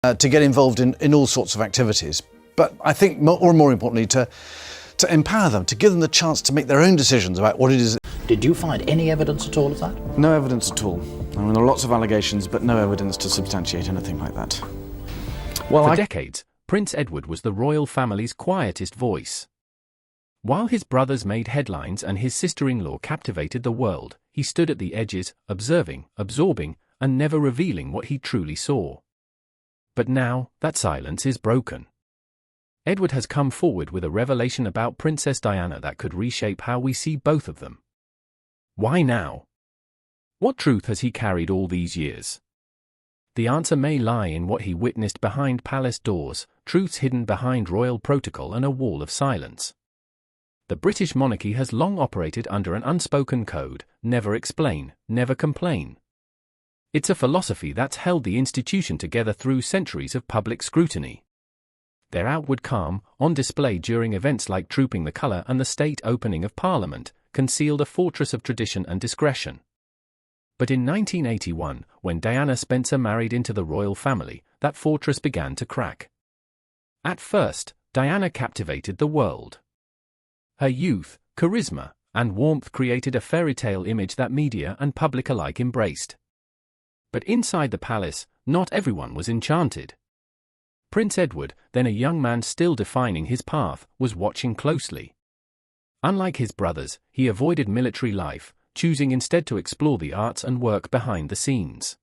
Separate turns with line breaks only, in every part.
to get involved in all sorts of activities. But I think more and more importantly to empower them, to give them the chance to make their own decisions about what it is.
Did you find any evidence at all of that?
No evidence at all. I mean, there are lots of allegations, but no evidence to substantiate anything like that.
For decades, Prince Edward was the royal family's quietest voice. While his brothers made headlines and his sister-in-law captivated the world, he stood at the edges, observing, absorbing, and never revealing what he truly saw. But now, that silence is broken. Edward has come forward with a revelation about Princess Diana that could reshape how we see both of them. Why now? What truth has he carried all these years? The answer may lie in what he witnessed behind palace doors, truths hidden behind royal protocol and a wall of silence. The British monarchy has long operated under an unspoken code: never explain, never complain. It's a philosophy that's held the institution together through centuries of public scrutiny. Their outward calm, on display during events like Trooping the Colour and the state opening of Parliament, concealed a fortress of tradition and discretion. But in 1981, when Diana Spencer married into the royal family, that fortress began to crack. At first, Diana captivated the world. Her youth, charisma, and warmth created a fairy tale image that media and public alike embraced. But inside the palace, not everyone was enchanted. Prince Edward, then a young man still defining his path, was watching closely. Unlike his brothers, he avoided military life, choosing instead to explore the arts and work behind the scenes.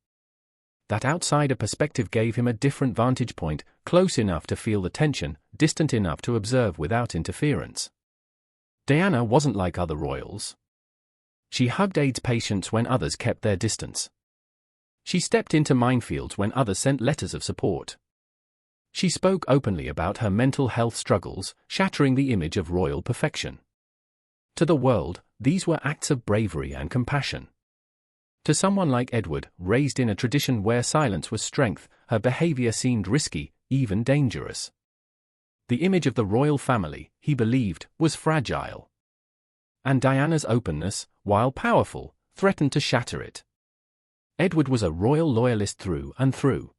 That outsider perspective gave him a different vantage point, close enough to feel the tension, distant enough to observe without interference. Diana wasn't like other royals. She hugged AIDS patients when others kept their distance. She stepped into minefields when others sent letters of support. She spoke openly about her mental health struggles, shattering the image of royal perfection. To the world, these were acts of bravery and compassion. To someone like Edward, raised in a tradition where silence was strength, her behavior seemed risky, even dangerous. The image of the royal family, he believed, was fragile. And Diana's openness, while powerful, threatened to shatter it. Edward was a royal loyalist through and through.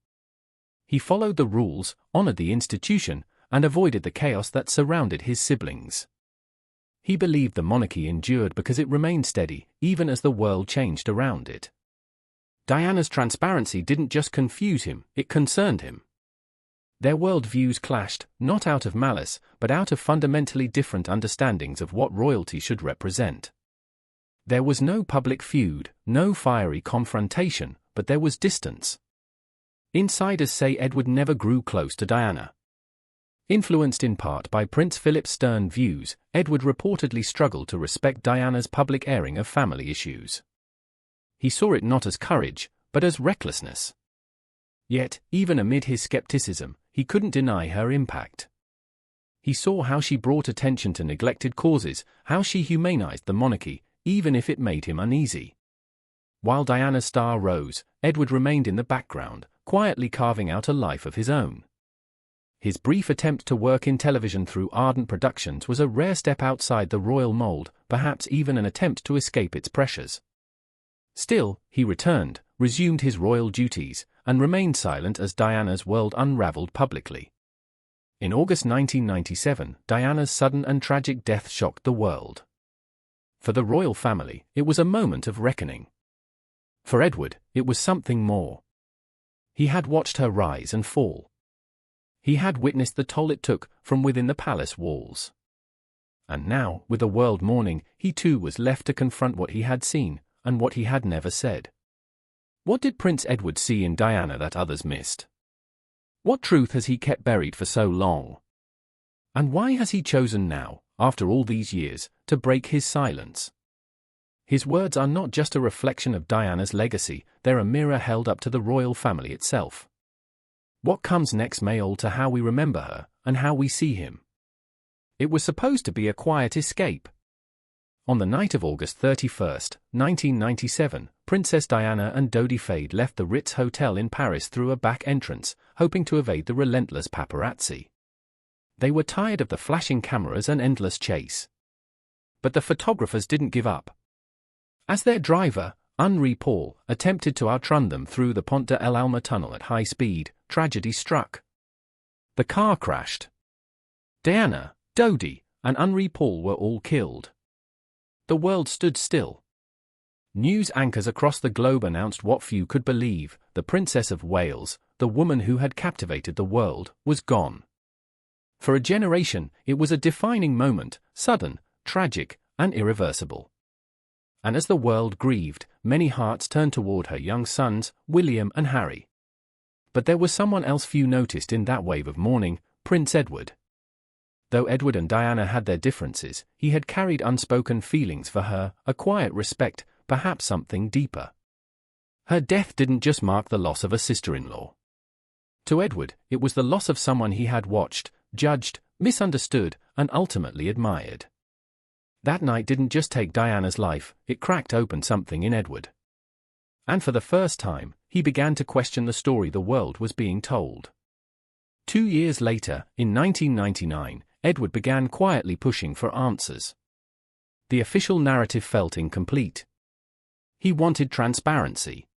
He followed the rules, honored the institution, and avoided the chaos that surrounded his siblings. He believed the monarchy endured because it remained steady, even as the world changed around it. Diana's transparency didn't just confuse him, it concerned him. Their worldviews clashed, not out of malice, but out of fundamentally different understandings of what royalty should represent. There was no public feud, no fiery confrontation, but there was distance. Insiders say Edward never grew close to Diana. Influenced in part by Prince Philip's stern views, Edward reportedly struggled to respect Diana's public airing of family issues. He saw it not as courage, but as recklessness. Yet, even amid his skepticism, he couldn't deny her impact. He saw how she brought attention to neglected causes, how she humanized the monarchy, even if it made him uneasy. While Diana's star rose, Edward remained in the background, quietly carving out a life of his own. His brief attempt to work in television through Ardent Productions was a rare step outside the royal mold, perhaps even an attempt to escape its pressures. Still, he returned, resumed his royal duties, and remained silent as Diana's world unraveled publicly. In August 1997, Diana's sudden and tragic death shocked the world. For the royal family, it was a moment of reckoning. For Edward, it was something more. He had watched her rise and fall. He had witnessed the toll it took from within the palace walls. And now, with the world mourning, he too was left to confront what he had seen, and what he had never said. What did Prince Edward see in Diana that others missed? What truth has he kept buried for so long? And why has he chosen now, after all these years, to break his silence? His words are not just a reflection of Diana's legacy, they're a mirror held up to the royal family itself. What comes next may alter how we remember her, and how we see him. It was supposed to be a quiet escape. On the night of August 31, 1997, Princess Diana and Dodi Fayed left the Ritz Hotel in Paris through a back entrance, hoping to evade the relentless paparazzi. They were tired of the flashing cameras and endless chase. But the photographers didn't give up. As their driver, Henri Paul, attempted to outrun them through the Pont de l'Alma tunnel at high speed, tragedy struck. The car crashed. Diana, Dodi, and Henri Paul were all killed. The world stood still. News anchors across the globe announced what few could believe: the Princess of Wales, the woman who had captivated the world, was gone. For a generation, it was a defining moment, sudden, tragic, and irreversible. And as the world grieved, many hearts turned toward her young sons, William and Harry. But there was someone else few noticed in that wave of mourning: Prince Edward. Though Edward and Diana had their differences, he had carried unspoken feelings for her, a quiet respect, perhaps something deeper. Her death didn't just mark the loss of a sister-in-law. To Edward, it was the loss of someone he had watched, judged, misunderstood, and ultimately admired. That night didn't just take Diana's life, it cracked open something in Edward. And for the first time, he began to question the story the world was being told. 2 years later, in 1999, Edward began quietly pushing for answers. The official narrative felt incomplete. He wanted transparency.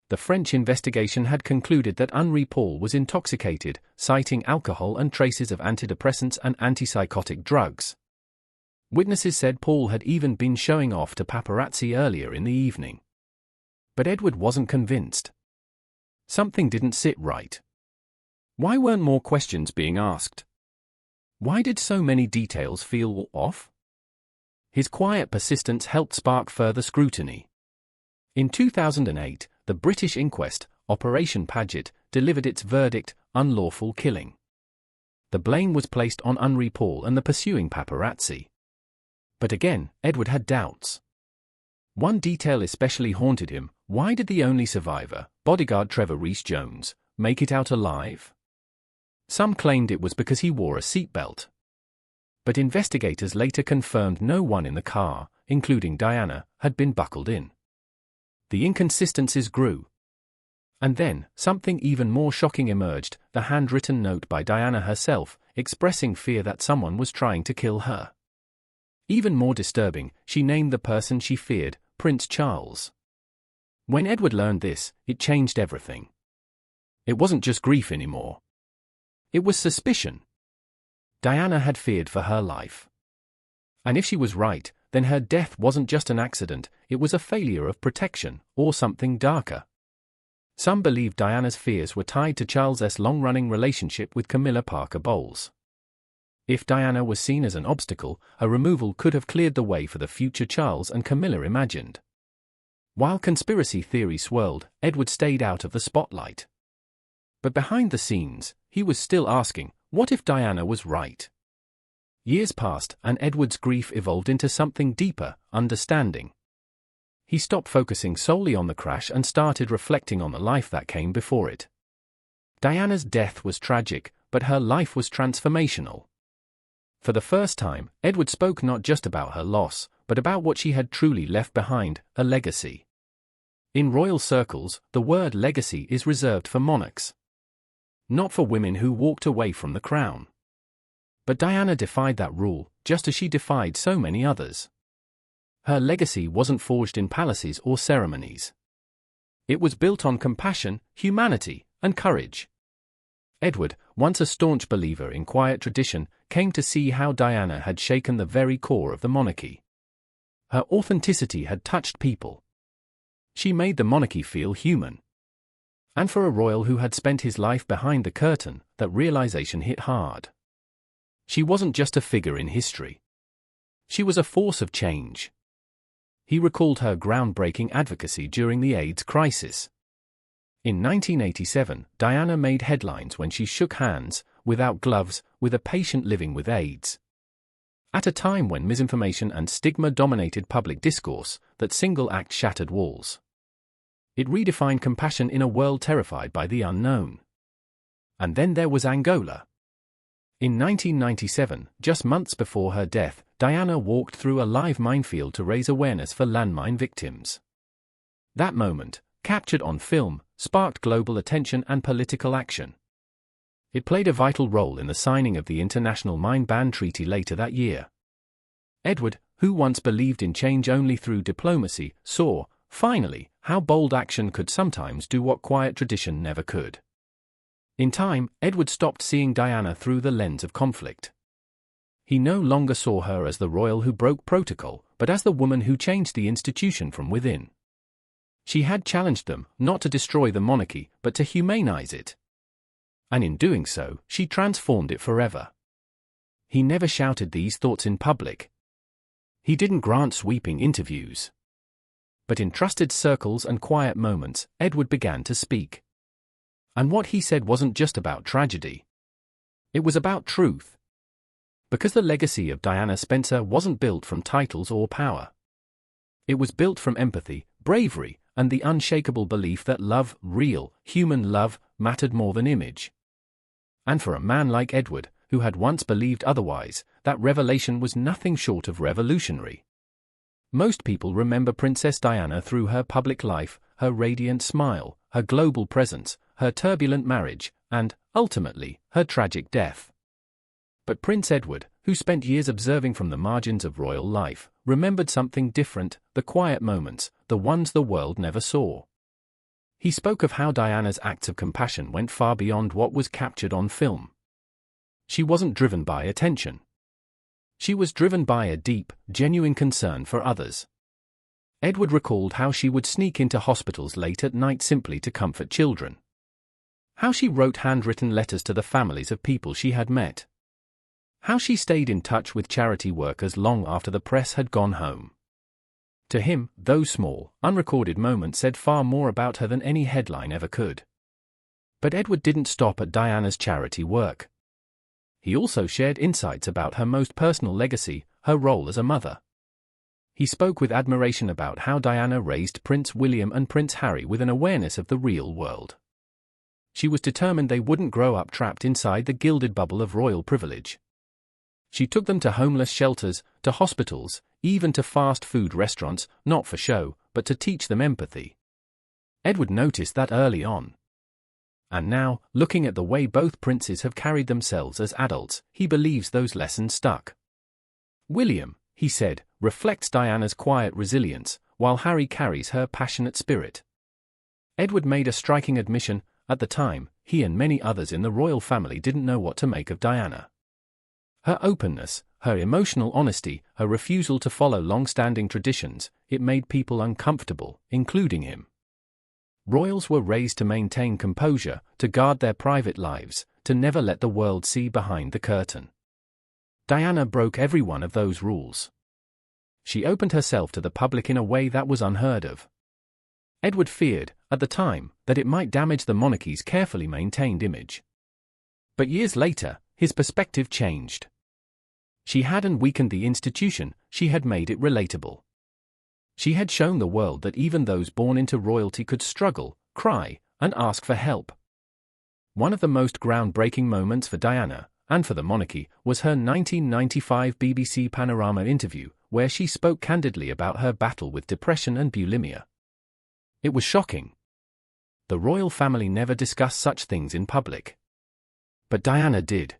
The French investigation had concluded that Henri Paul was intoxicated, citing alcohol and traces of antidepressants and antipsychotic drugs. Witnesses said Paul had even been showing off to paparazzi earlier in the evening. But Edward wasn't convinced. Something didn't sit right. Why weren't more questions being asked? Why did so many details feel off? His quiet persistence helped spark further scrutiny. In 2008, the British inquest, Operation Paget, delivered its verdict: unlawful killing. The blame was placed on Henri Paul and the pursuing paparazzi. But again, Edward had doubts. One detail especially haunted him: why did the only survivor, bodyguard Trevor Rees-Jones, make it out alive? Some claimed it was because he wore a seatbelt. But investigators later confirmed no one in the car, including Diana, had been buckled in. The inconsistencies grew. And then, something even more shocking emerged: the handwritten note by Diana herself, expressing fear that someone was trying to kill her. Even more disturbing, she named the person she feared: Prince Charles. When Edward learned this, it changed everything. It wasn't just grief anymore. It was suspicion. Diana had feared for her life. And if she was right, then her death wasn't just an accident, it was a failure of protection, or something darker. Some believed Diana's fears were tied to Charles's long-running relationship with Camilla Parker Bowles. If Diana was seen as an obstacle, her removal could have cleared the way for the future Charles and Camilla imagined. While conspiracy theories swirled, Edward stayed out of the spotlight. But behind the scenes, he was still asking, what if Diana was right? Years passed, and Edward's grief evolved into something deeper: understanding. He stopped focusing solely on the crash and started reflecting on the life that came before it. Diana's death was tragic, but her life was transformational. For the first time, Edward spoke not just about her loss, but about what she had truly left behind: a legacy. In royal circles, the word legacy is reserved for monarchs. Not for women who walked away from the crown. But Diana defied that rule, just as she defied so many others. Her legacy wasn't forged in palaces or ceremonies. It was built on compassion, humanity, and courage. Edward, once a staunch believer in quiet tradition, came to see how Diana had shaken the very core of the monarchy. Her authenticity had touched people. She made the monarchy feel human. And for a royal who had spent his life behind the curtain, that realization hit hard. She wasn't just a figure in history. She was a force of change. He recalled her groundbreaking advocacy during the AIDS crisis. In 1987, Diana made headlines when she shook hands, without gloves, with a patient living with AIDS. At a time when misinformation and stigma dominated public discourse, that single act shattered walls. It redefined compassion in a world terrified by the unknown. And then there was Angola. In 1997, just months before her death, Diana walked through a live minefield to raise awareness for landmine victims. That moment, captured on film, sparked global attention and political action. It played a vital role in the signing of the International Mine Ban Treaty later that year. Edward, who once believed in change only through diplomacy, saw, finally, how bold action could sometimes do what quiet tradition never could. In time, Edward stopped seeing Diana through the lens of conflict. He no longer saw her as the royal who broke protocol, but as the woman who changed the institution from within. She had challenged them, not to destroy the monarchy, but to humanize it. And in doing so, she transformed it forever. He never shouted these thoughts in public. He didn't grant sweeping interviews. But in trusted circles and quiet moments, Edward began to speak. And what he said wasn't just about tragedy. It was about truth. Because the legacy of Diana Spencer wasn't built from titles or power. It was built from empathy, bravery, and the unshakable belief that love, real, human love, mattered more than image. And for a man like Edward, who had once believed otherwise, that revelation was nothing short of revolutionary. Most people remember Princess Diana through her public life, her radiant smile, her global presence, her turbulent marriage, and, ultimately, her tragic death. But Prince Edward, who spent years observing from the margins of royal life, remembered something different, the quiet moments, the ones the world never saw. He spoke of how Diana's acts of compassion went far beyond what was captured on film. She wasn't driven by attention. She was driven by a deep, genuine concern for others. Edward recalled how she would sneak into hospitals late at night simply to comfort children. How she wrote handwritten letters to the families of people she had met. How she stayed in touch with charity workers long after the press had gone home. To him, those small, unrecorded moments said far more about her than any headline ever could. But Edward didn't stop at Diana's charity work. He also shared insights about her most personal legacy, her role as a mother. He spoke with admiration about how Diana raised Prince William and Prince Harry with an awareness of the real world. She was determined they wouldn't grow up trapped inside the gilded bubble of royal privilege. She took them to homeless shelters, to hospitals, even to fast food restaurants, not for show, but to teach them empathy. Edward noticed that early on. And now, looking at the way both princes have carried themselves as adults, he believes those lessons stuck. William, he said, reflects Diana's quiet resilience, while Harry carries her passionate spirit. Edward made a striking admission. At the time, he and many others in the royal family didn't know what to make of Diana. Her openness, her emotional honesty, her refusal to follow long-standing traditions, it made people uncomfortable, including him. Royals were raised to maintain composure, to guard their private lives, to never let the world see behind the curtain. Diana broke every one of those rules. She opened herself to the public in a way that was unheard of. Edward feared, at the time, that it might damage the monarchy's carefully maintained image. But years later, his perspective changed. She hadn't weakened the institution, she had made it relatable. She had shown the world that even those born into royalty could struggle, cry, and ask for help. One of the most groundbreaking moments for Diana, and for the monarchy, was her 1995 BBC Panorama interview, where she spoke candidly about her battle with depression and bulimia. It was shocking. The royal family never discussed such things in public. But Diana did.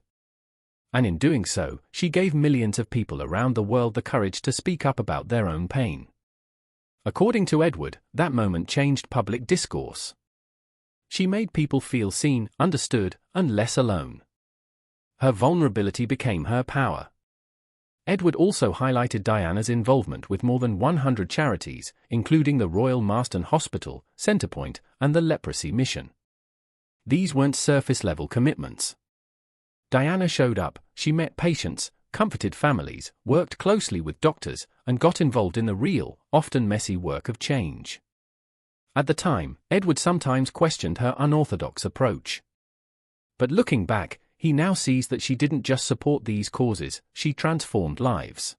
And in doing so, she gave millions of people around the world the courage to speak up about their own pain. According to Edward, that moment changed public discourse. She made people feel seen, understood, and less alone. Her vulnerability became her power. Edward also highlighted Diana's involvement with more than 100 charities, including the Royal Marston Hospital, Centrepoint, and the Leprosy Mission. These weren't surface-level commitments. Diana showed up, she met patients, comforted families, worked closely with doctors, and got involved in the real, often messy work of change. At the time, Edward sometimes questioned her unorthodox approach. But looking back, he now sees that she didn't just support these causes, she transformed lives.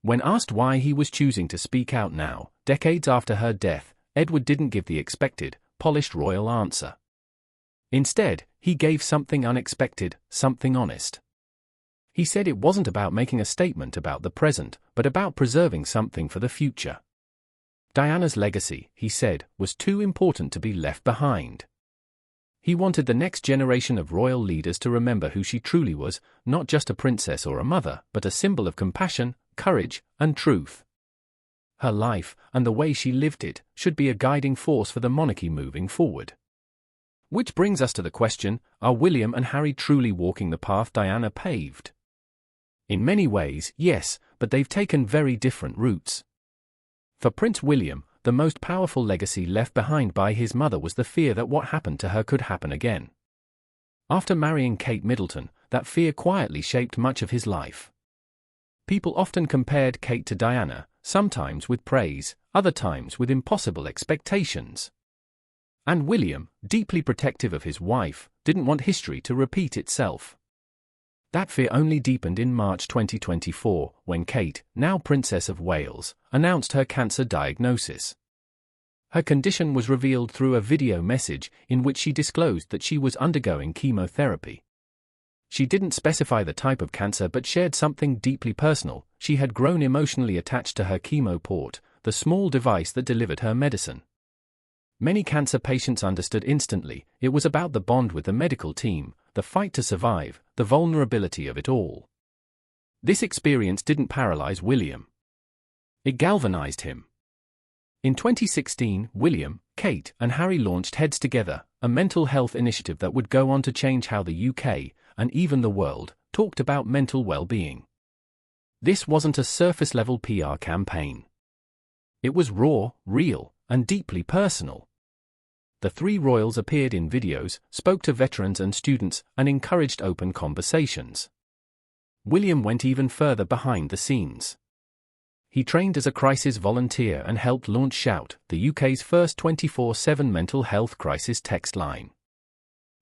When asked why he was choosing to speak out now, decades after her death, Edward didn't give the expected, polished royal answer. Instead, he gave something unexpected, something honest. He said it wasn't about making a statement about the present, but about preserving something for the future. Diana's legacy, he said, was too important to be left behind. He wanted the next generation of royal leaders to remember who she truly was, not just a princess or a mother, but a symbol of compassion, courage, and truth. Her life, and the way she lived it, should be a guiding force for the monarchy moving forward. Which brings us to the question, are William and Harry truly walking the path Diana paved? In many ways, yes, but they've taken very different routes. For Prince William, the most powerful legacy left behind by his mother was the fear that what happened to her could happen again. After marrying Kate Middleton, that fear quietly shaped much of his life. People often compared Kate to Diana, sometimes with praise, other times with impossible expectations. And William, deeply protective of his wife, didn't want history to repeat itself. That fear only deepened in March 2024, when Kate, now Princess of Wales, announced her cancer diagnosis. Her condition was revealed through a video message in which she disclosed that she was undergoing chemotherapy. She didn't specify the type of cancer but shared something deeply personal. She had grown emotionally attached to her chemo port, the small device that delivered her medicine. Many cancer patients understood instantly. It was about the bond with the medical team, the fight to survive, the vulnerability of it all. This experience didn't paralyze William. It galvanized him. In 2016, William, Kate, and Harry launched Heads Together, a mental health initiative that would go on to change how the UK, and even the world, talked about mental well-being. This wasn't a surface-level PR campaign. It was raw, real, and deeply personal. The three royals appeared in videos, spoke to veterans and students, and encouraged open conversations. William went even further behind the scenes. He trained as a crisis volunteer and helped launch Shout, the UK's first 24/7 mental health crisis text line.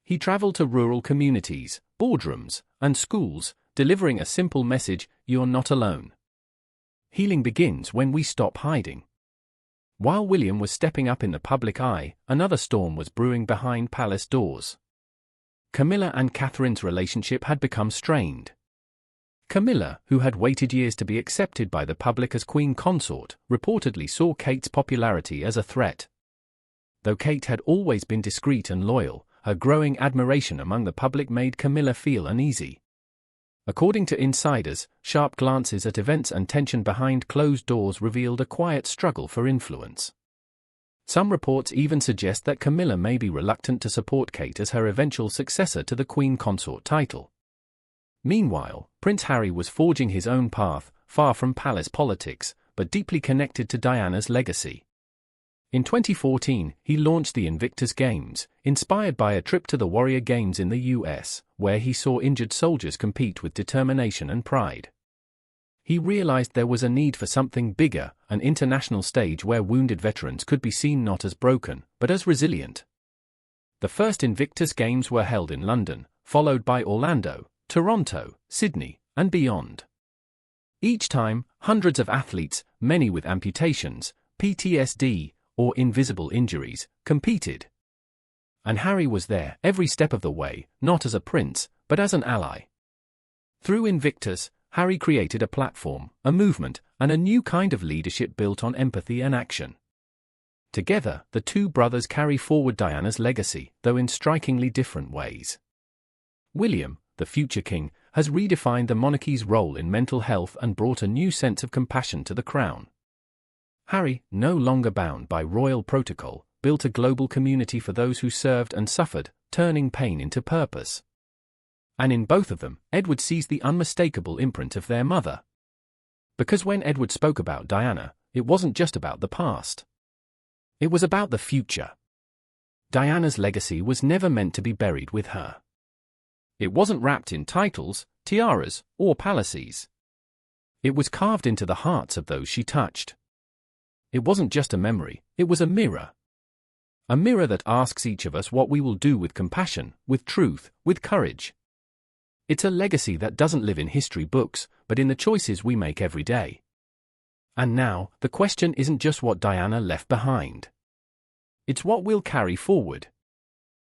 He travelled to rural communities, boardrooms, and schools, delivering a simple message: you're not alone. Healing begins when we stop hiding. While William was stepping up in the public eye, another storm was brewing behind palace doors. Camilla and Catherine's relationship had become strained. Camilla, who had waited years to be accepted by the public as queen consort, reportedly saw Kate's popularity as a threat. Though Kate had always been discreet and loyal, her growing admiration among the public made Camilla feel uneasy. According to insiders, sharp glances at events and tension behind closed doors revealed a quiet struggle for influence. Some reports even suggest that Camilla may be reluctant to support Kate as her eventual successor to the queen consort title. Meanwhile, Prince Harry was forging his own path, far from palace politics, but deeply connected to Diana's legacy. In 2014, he launched the Invictus Games, inspired by a trip to the Warrior Games in the US, where he saw injured soldiers compete with determination and pride. He realized there was a need for something bigger, an international stage where wounded veterans could be seen not as broken, but as resilient. The first Invictus Games were held in London, followed by Orlando, Toronto, Sydney, and beyond. Each time, hundreds of athletes, many with amputations, PTSD, or invisible injuries, competed. And Harry was there, every step of the way, not as a prince, but as an ally. Through Invictus, Harry created a platform, a movement, and a new kind of leadership built on empathy and action. Together, the two brothers carry forward Diana's legacy, though in strikingly different ways. William, the future king, has redefined the monarchy's role in mental health and brought a new sense of compassion to the crown. Harry, no longer bound by royal protocol, built a global community for those who served and suffered, turning pain into purpose. And in both of them, Edward sees the unmistakable imprint of their mother. Because when Edward spoke about Diana, it wasn't just about the past. It was about the future. Diana's legacy was never meant to be buried with her. It wasn't wrapped in titles, tiaras, or palaces. It was carved into the hearts of those she touched. It wasn't just a memory, it was a mirror. A mirror that asks each of us what we will do with compassion, with truth, with courage. It's a legacy that doesn't live in history books, but in the choices we make every day. And now, the question isn't just what Diana left behind. It's what we'll carry forward.